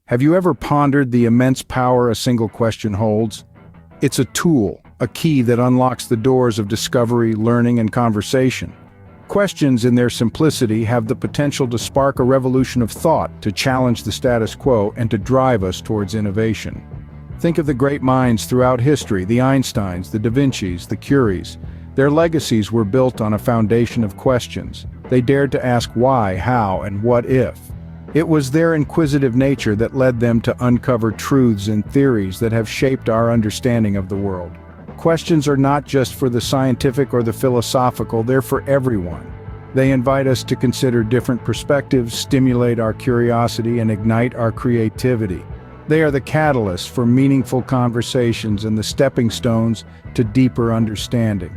Have you ever pondered the immense power a single question holds? It's a tool, a key that unlocks the doors of discovery, learning, and conversation. Questions, in their simplicity, have the potential to spark a revolution of thought, to challenge the status quo, and to drive us towards innovation. Think of the great minds throughout history, the Einsteins, the Da Vincis, the Curies. Their legacies were built on a foundation of questions. They dared to ask why, how, and what if. It was their inquisitive nature that led them to uncover truths and theories that have shaped our understanding of the world. Questions are not just for the scientific or the philosophical, they're for everyone. They invite us to consider different perspectives, stimulate our curiosity, and ignite our creativity. They are the catalyst for meaningful conversations and the stepping stones to deeper understanding.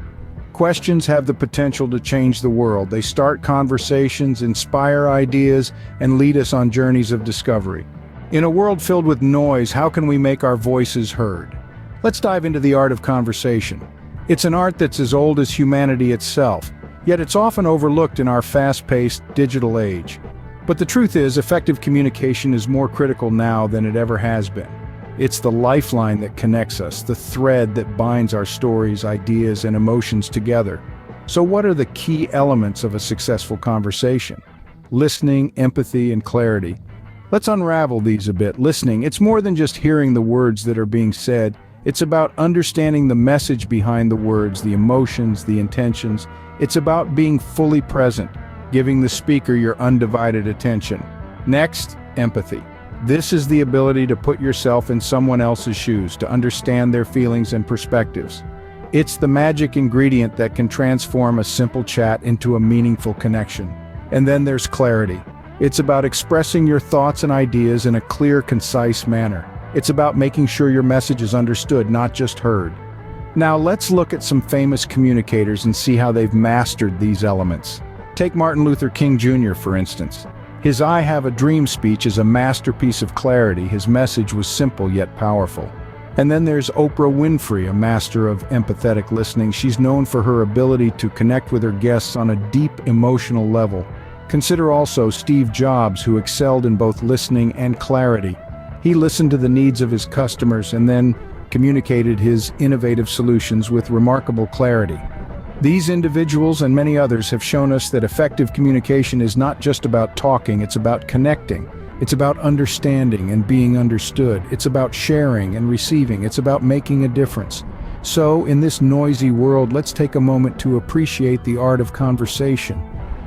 Questions have the potential to change the world. They start conversations, inspire ideas, and lead us on journeys of discovery. In a world filled with noise, how can we make our voices heard? Let's dive into the art of conversation. It's an art that's as old as humanity itself, yet it's often overlooked in our fast-paced digital age. But the truth is, effective communication is more critical now than it ever has been. It's the lifeline that connects us, the thread that binds our stories, ideas, and emotions together. So what are the key elements of a successful conversation? Listening, empathy, and clarity. Let's unravel these a bit. Listening, it's more than just hearing the words that are being said. It's about understanding the message behind the words, the emotions, the intentions. It's about being fully present, giving the speaker your undivided attention. Next, empathy. This is the ability to put yourself in someone else's shoes, to understand their feelings and perspectives. It's the magic ingredient that can transform a simple chat into a meaningful connection. And then there's clarity. It's about expressing your thoughts and ideas in a clear, concise manner. It's about making sure your message is understood, not just heard. Now let's look at some famous communicators and see how they've mastered these elements. Take Martin Luther King Jr., for instance. His "I Have a Dream" speech is a masterpiece of clarity. His message was simple yet powerful. And then there's Oprah Winfrey, a master of empathetic listening. She's known for her ability to connect with her guests on a deep emotional level. Consider also Steve Jobs, who excelled in both listening and clarity. He listened to the needs of his customers and then communicated his innovative solutions with remarkable clarity. These individuals and many others have shown us that effective communication is not just about talking, it's about connecting. It's about understanding and being understood. It's about sharing and receiving. It's about making a difference. So, in this noisy world, let's take a moment to appreciate the art of conversation.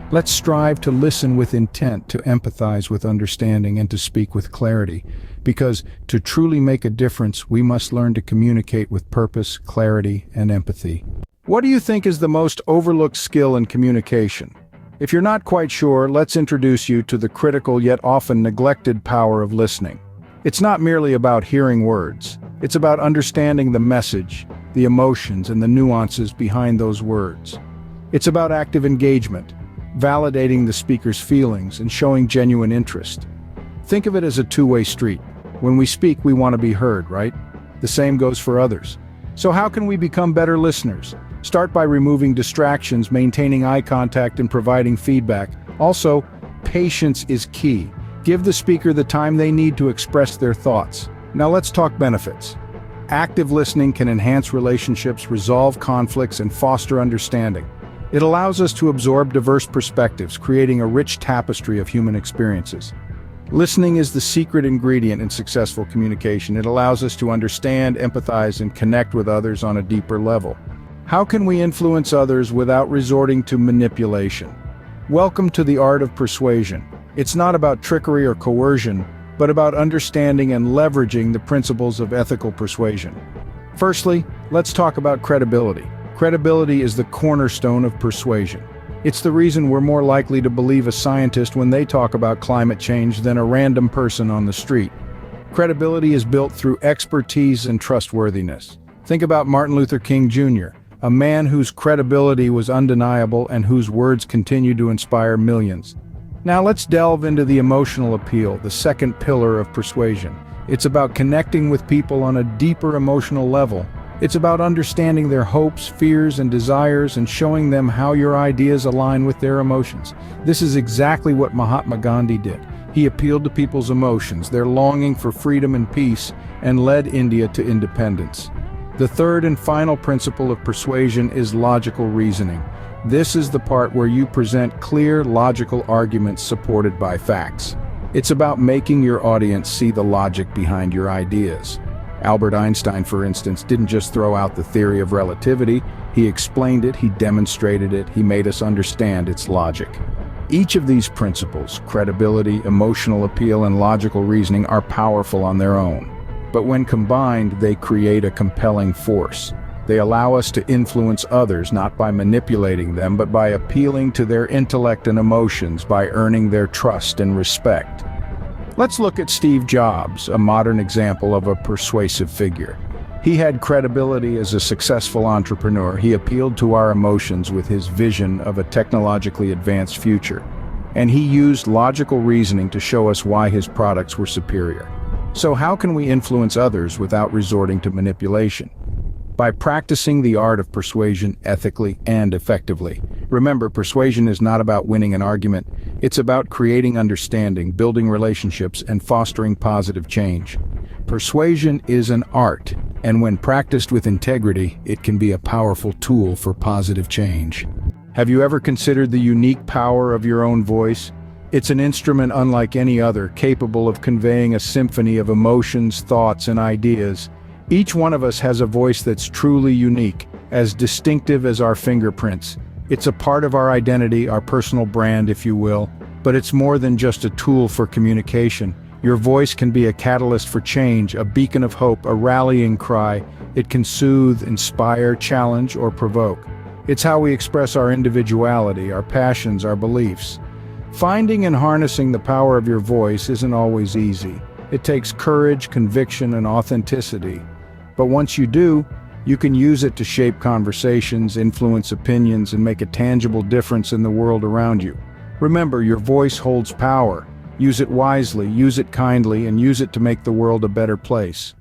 Let's strive to listen with intent, to empathize with understanding, and to speak with clarity. Because to truly make a difference, we must learn to communicate with purpose, clarity, and empathy. What do you think is the most overlooked skill in communication? If you're not quite sure, let's introduce you to the critical yet often neglected power of listening. It's not merely about hearing words. It's about understanding the message, the emotions, and the nuances behind those words. It's about active engagement, validating the speaker's feelings and showing genuine interest. Think of it as a two-way street. When we speak, we want to be heard, right? The same goes for others. So how can we become better listeners? Start by removing distractions, maintaining eye contact, and providing feedback. Also, patience is key. Give the speaker the time they need to express their thoughts. Now let's talk benefits. Active listening can enhance relationships, resolve conflicts, and foster understanding. It allows us to absorb diverse perspectives, creating a rich tapestry of human experiences. Listening is the secret ingredient in successful communication. It allows us to understand, empathize, and connect with others on a deeper level. How can we influence others without resorting to manipulation? Welcome to the art of persuasion. It's not about trickery or coercion, but about understanding and leveraging the principles of ethical persuasion. Firstly, let's talk about credibility. Credibility is the cornerstone of persuasion. It's the reason we're more likely to believe a scientist when they talk about climate change than a random person on the street. Credibility is built through expertise and trustworthiness. Think about Martin Luther King Jr., a man whose credibility was undeniable and whose words continue to inspire millions. Now let's delve into the emotional appeal, the second pillar of persuasion. It's about connecting with people on a deeper emotional level. It's about understanding their hopes, fears, and desires and showing them how your ideas align with their emotions. This is exactly what Mahatma Gandhi did. He appealed to people's emotions, their longing for freedom and peace, and led India to independence. The third and final principle of persuasion is logical reasoning. This is the part where you present clear, logical arguments supported by facts. It's about making your audience see the logic behind your ideas. Albert Einstein, for instance, didn't just throw out the theory of relativity, he explained it, he demonstrated it, he made us understand its logic. Each of these principles, credibility, emotional appeal, and logical reasoning, are powerful on their own. But when combined, they create a compelling force. They allow us to influence others not by manipulating them, but by appealing to their intellect and emotions, by earning their trust and respect. Let's look at Steve Jobs, a modern example of a persuasive figure. He had credibility as a successful entrepreneur. He appealed to our emotions with his vision of a technologically advanced future. And he used logical reasoning to show us why his products were superior. So how can we influence others without resorting to manipulation? By practicing the art of persuasion ethically and effectively. Remember, persuasion is not about winning an argument. It's about creating understanding, building relationships, and fostering positive change. Persuasion is an art, and when practiced with integrity, it can be a powerful tool for positive change. Have you ever considered the unique power of your own voice? It's an instrument unlike any other, capable of conveying a symphony of emotions, thoughts, and ideas. Each one of us has a voice that's truly unique, as distinctive as our fingerprints. It's a part of our identity, our personal brand, if you will, but it's more than just a tool for communication. Your voice can be a catalyst for change, a beacon of hope, a rallying cry. It can soothe, inspire, challenge, or provoke. It's how we express our individuality, our passions, our beliefs. Finding and harnessing the power of your voice isn't always easy. It takes courage, conviction, and authenticity. But once you do, you can use it to shape conversations, influence opinions, and make a tangible difference in the world around you. Remember, your voice holds power. Use it wisely, use it kindly, and use it to make the world a better place.